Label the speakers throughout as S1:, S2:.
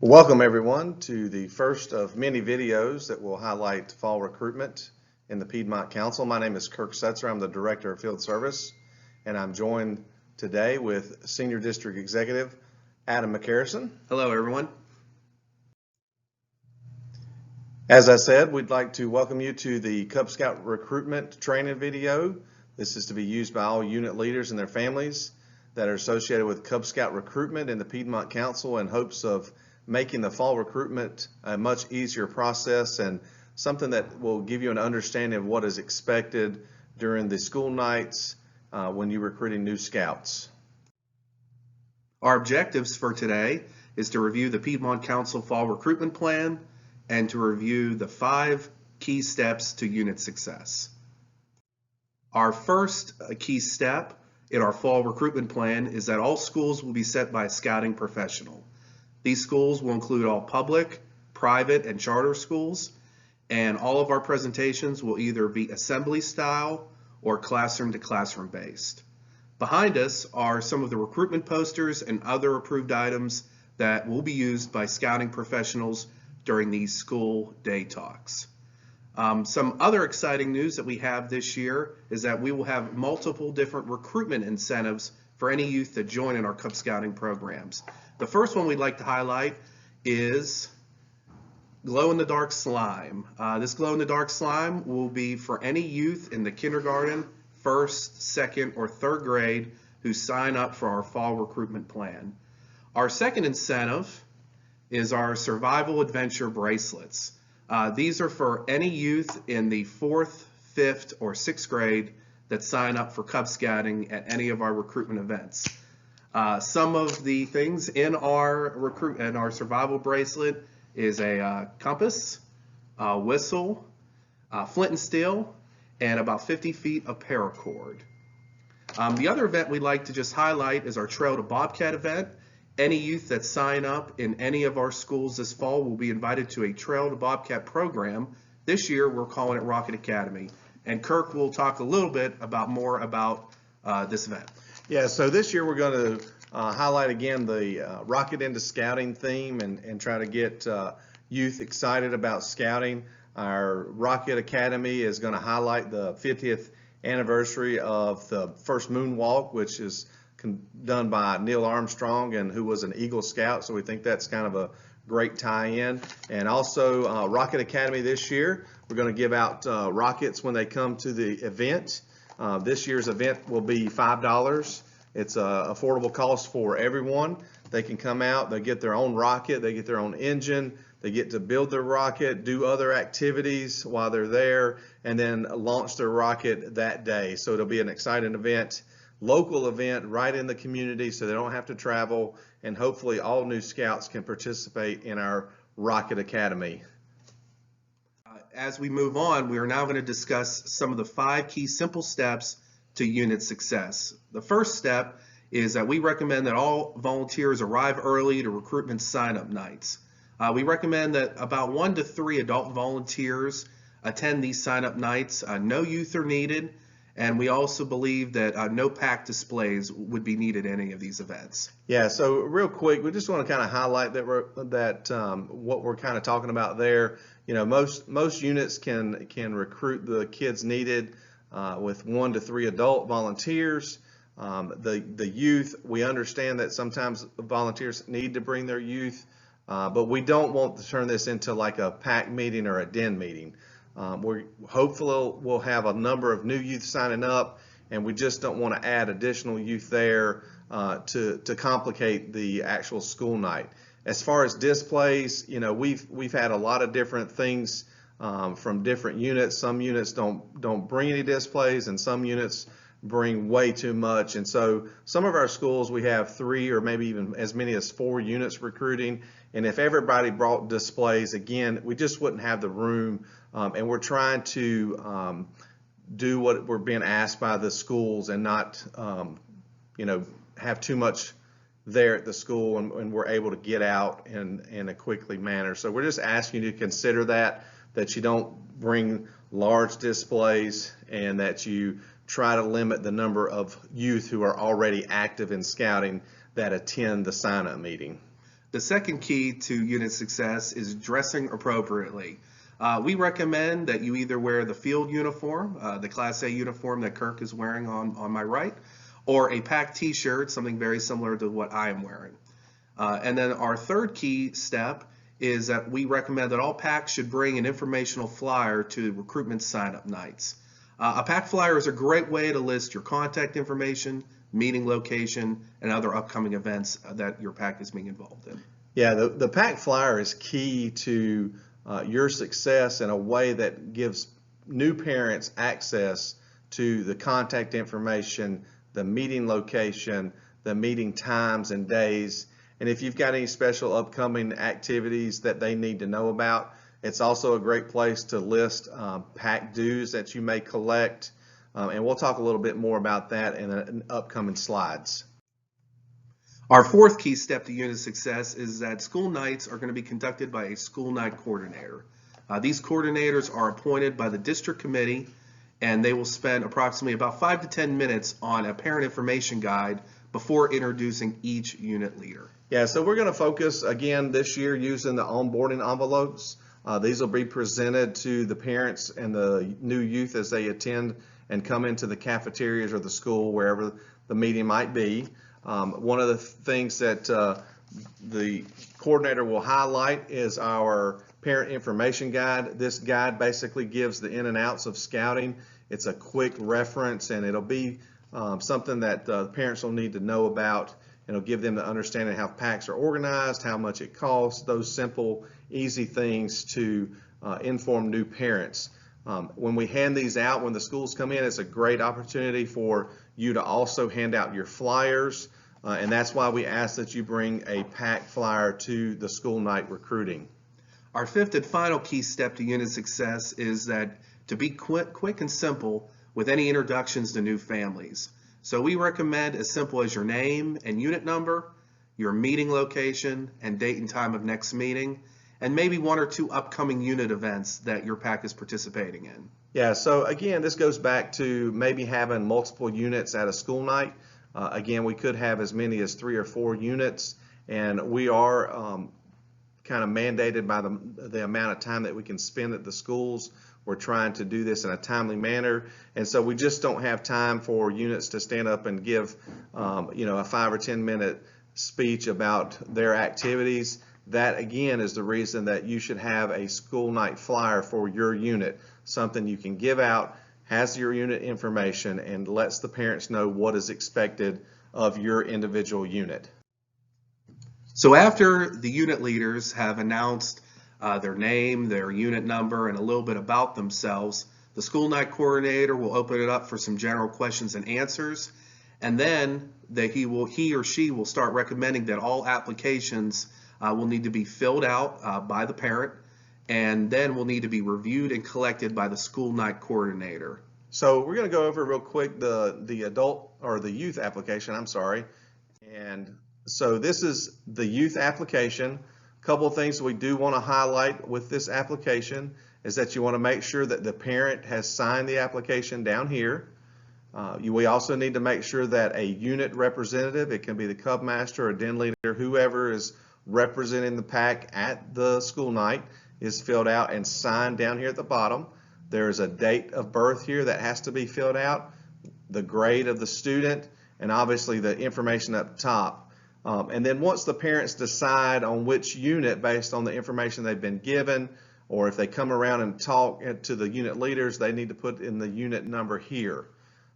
S1: Welcome everyone to the first of many videos that will highlight fall recruitment in the Piedmont Council. My name is Kirk Setzer. I'm the Director of Field Service, and I'm joined today with Senior District Executive Adam McCarrison.
S2: Hello everyone.
S1: As I said, we'd like to welcome you to the Cub Scout Recruitment training video. This is to be used by all unit leaders and their families that are associated with Cub Scout recruitment in the Piedmont Council in hopes of making the fall recruitment a much easier process and something that will give you an understanding of what is expected during the school nights when you're recruiting new scouts.
S2: Our objectives for today is to review the Piedmont Council Fall Recruitment Plan and to review the 5 key steps to unit success. Our first key step in our fall recruitment plan is that all schools will be set by a scouting professional. These schools will include all public, private, and charter schools, and all of our presentations will either be assembly style or classroom to classroom based. Behind us are some of the recruitment posters and other approved items that will be used by scouting professionals during these school day talks. Some other exciting news that we have this year is that we will have multiple different recruitment incentives for any youth that join in our Cub Scouting programs. The first one we'd like to highlight is glow-in-the-dark slime. This glow-in-the-dark slime will be for any youth in the kindergarten, first, second, or third grade who sign up for our fall recruitment plan. Our second incentive is our survival adventure bracelets. These are for any youth in the 4th, 5th, or 6th grade that sign up for Cub Scouting at any of our recruitment events. Some of the things in our survival bracelet is a compass, a whistle, flint and steel, and about 50 feet of paracord. The other event we'd like to just highlight is our Trail to Bobcat event. Any youth that sign up in any of our schools this fall will be invited to a Trail to Bobcat program. This year we're calling it Rocket Academy, and Kirk will talk a little bit more about this event.
S1: Yeah, so this year we're going to highlight again the Rocket into Scouting theme and try to get youth excited about scouting. Our Rocket Academy is going to highlight the 50th anniversary of the first moonwalk, which is done by Neil Armstrong, and who was an Eagle Scout, so we think that's kind of a great tie-in. And also Rocket Academy this year, we're going to give out rockets when they come to the event. This year's event will be $5. It's an affordable cost for everyone. They can come out, they get their own rocket, they get their own engine, they get to build their rocket, do other activities while they're there, and then launch their rocket that day. So it'll be an exciting event, local event right in the community, so they don't have to travel, and hopefully all new scouts can participate in our Rocket Academy.
S2: As we move on, we are now going to discuss some of the 5 key simple steps to unit success. The first step is that we recommend that all volunteers arrive early to recruitment sign-up nights. We recommend that about 1 to 3 adult volunteers attend these sign-up nights. No youth are needed, and we also believe that no pack displays would be needed at any of these events.
S1: Yeah, so real quick, we just want to kind of highlight that what we're kind of talking about there. You know, most units can recruit the kids needed with 1 to 3 adult volunteers. The youth, we understand that sometimes volunteers need to bring their youth, but we don't want to turn this into like a pack meeting or a den meeting. Hopefully we'll have a number of new youth signing up, and we just don't want to add additional youth there to complicate the actual school night. As far as displays, you know, we've had a lot of different things from different units. Some units don't bring any displays, and some units bring way too much. And so some of our schools, we have 3 or maybe even as many as 4 units recruiting. And if everybody brought displays, again, we just wouldn't have the room. And we're trying to do what we're being asked by the schools and not, you know, have too much there at the school, and we're able to get out in a quickly manner. So we're just asking you to consider that you don't bring large displays, and that you try to limit the number of youth who are already active in scouting that attend the sign-up meeting.
S2: The second key to unit success is dressing appropriately. We recommend that you either wear the field uniform, the Class A uniform that Kirk is wearing on my right, or a pack t-shirt, something very similar to what I am wearing. And then our third key step is that we recommend that all packs should bring an informational flyer to recruitment sign-up nights. A pack flyer is a great way to list your contact information, meeting location, and other upcoming events that your pack is being involved in.
S1: Yeah, the pack flyer is key to your success in a way that gives new parents access to the contact information, the meeting location, the meeting times and days, and if you've got any special upcoming activities that they need to know about. It's also a great place to list pack dues that you may collect, and we'll talk a little bit more about that in upcoming slides.
S2: Our fourth key step to unit success is that school nights are going to be conducted by a school night coordinator. These coordinators are appointed by the district committee, and they will spend approximately about 5 to 10 minutes on a parent information guide before introducing each unit leader.
S1: Yeah, so we're going to focus again this year using the onboarding envelopes. These will be presented to the parents and the new youth as they attend and come into the cafeterias or the school, wherever the meeting might be. One of the things that the coordinator will highlight is our parent information guide. This guide basically gives the in and outs of scouting. It's a quick reference, and it'll be something that parents will need to know about. It'll give them the understanding how packs are organized, how much it costs, those simple, easy things to inform new parents. When we hand these out, when the schools come in, it's a great opportunity for you to also hand out your flyers, and that's why we ask that you bring a pack flyer to the school night recruiting.
S2: Our fifth and final key step to unit success is that to be quick and simple with any introductions to new families. So we recommend as simple as your name and unit number, your meeting location and date and time of next meeting, and maybe 1 or 2 upcoming unit events that your pack is participating in.
S1: Yeah, so again, this goes back to maybe having multiple units at a school night. Again, we could have as many as 3 or 4 units, and we are kind of mandated by the amount of time that we can spend at the schools. We're trying to do this in a timely manner, and so we just don't have time for units to stand up and give a 5 or 10 minute speech about their activities. That again is the reason that you should have a school night flyer for your unit, something you can give out, has your unit information, and lets the parents know what is expected of your individual unit.
S2: So after the unit leaders have announced their name, their unit number, and a little bit about themselves, the school night coordinator will open it up for some general questions and answers, and then he or she will start recommending that all applications will need to be filled out by the parent, and then will need to be reviewed and collected by the school night coordinator.
S1: So we're going to go over real quick the adult or the youth application, I'm sorry. And so this is the youth application. A couple of things we do want to highlight with this application is that you want to make sure that the parent has signed the application down here. We also need to make sure that a unit representative, it can be the Cub Master or Den Leader, whoever is representing the pack at the school night, is filled out and signed down here at the bottom. There's a date of birth here that has to be filled out, the grade of the student, and obviously the information up top. And then once the parents decide on which unit based on the information they've been given, or if they come around and talk to the unit leaders, they need to put in the unit number here.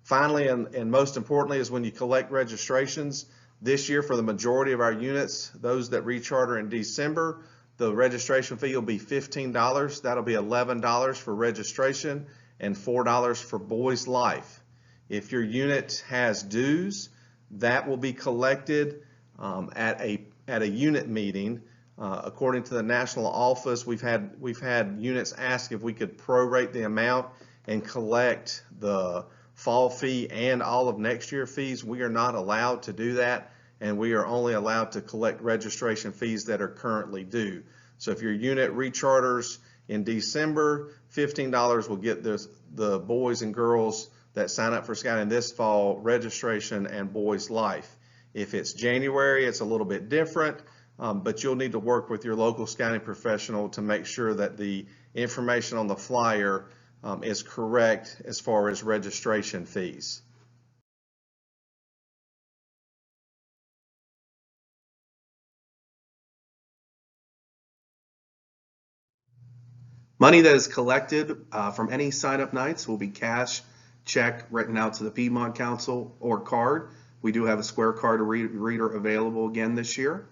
S1: Finally, and most importantly, is when you collect registrations. This year, for the majority of our units, those that recharter in December, the registration fee will be $15. That'll be $11 for registration and $4 for Boys Life. If your unit has dues, that will be collected at a unit meeting. According to the national office, we've had units ask if we could prorate the amount and collect the fall fee and all of next year fees. We are not allowed to do that, and we are only allowed to collect registration fees that are currently due. So if your unit recharters in December, $15 will get the boys and girls that sign up for scouting this fall registration and Boys Life. If it's January, it's a little bit different. but you'll need to work with your local scouting professional to make sure that the information on the flyer is correct as far as registration fees.
S2: Money that is collected from any sign-up nights will be cash, check written out to the Piedmont Council, or card. We do have a Square Card reader available again this year.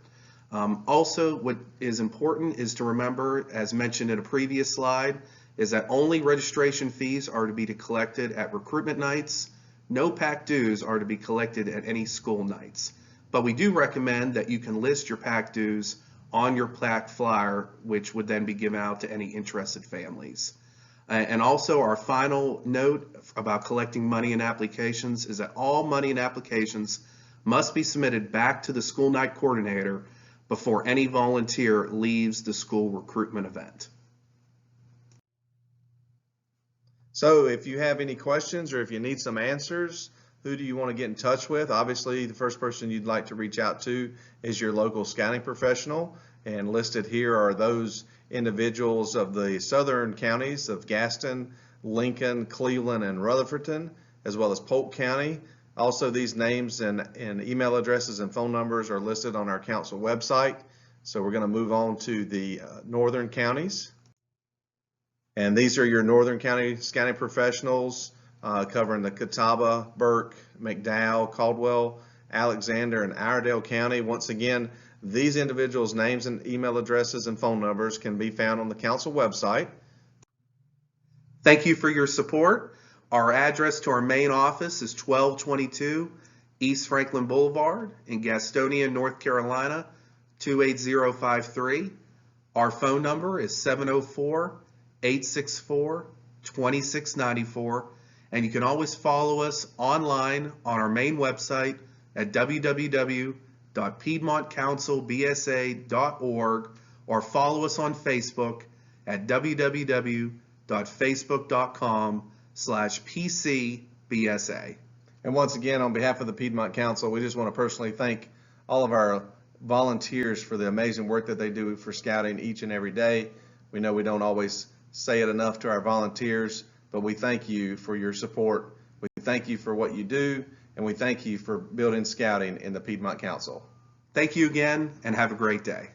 S2: Also, what is important is to remember, as mentioned in a previous slide, is that only registration fees are to be collected at recruitment nights. No PAC dues are to be collected at any school nights. But we do recommend that you can list your PAC dues on your PAC flyer, which would then be given out to any interested families. And also, our final note about collecting money in applications is that all money in applications must be submitted back to the school night coordinator before any volunteer leaves the school recruitment event.
S1: So if you have any questions or if you need some answers, who do you want to get in touch with? Obviously, the first person you'd like to reach out to is your local scouting professional, and listed here are those individuals of the southern counties of Gaston, Lincoln, Cleveland, and Rutherfordton, as well as Polk County. Also, these names and email addresses and phone numbers are listed on our council website. So we're going to move on to the northern counties. And these are your northern county scouting professionals covering the Catawba, Burke, McDowell, Caldwell, Alexander, and Iredell County. Once again, these individuals' names and email addresses and phone numbers can be found on the council website.
S2: Thank you for your support. Our address to our main office is 1222 East Franklin Boulevard in Gastonia, North Carolina, 28053. Our phone number is 704-864-2694, and you can always follow us online on our main website at www.piedmontcouncilbsa.org, or follow us on Facebook at www.facebook.com/PCBSA.
S1: And once again, on behalf of the Piedmont Council, we just want to personally thank all of our volunteers for the amazing work that they do for scouting each and every day. We know we don't always say it enough to our volunteers, but we thank you for your support. We thank you for what you do, and we thank you for building scouting in the Piedmont Council.
S2: Thank you again, and have a great day.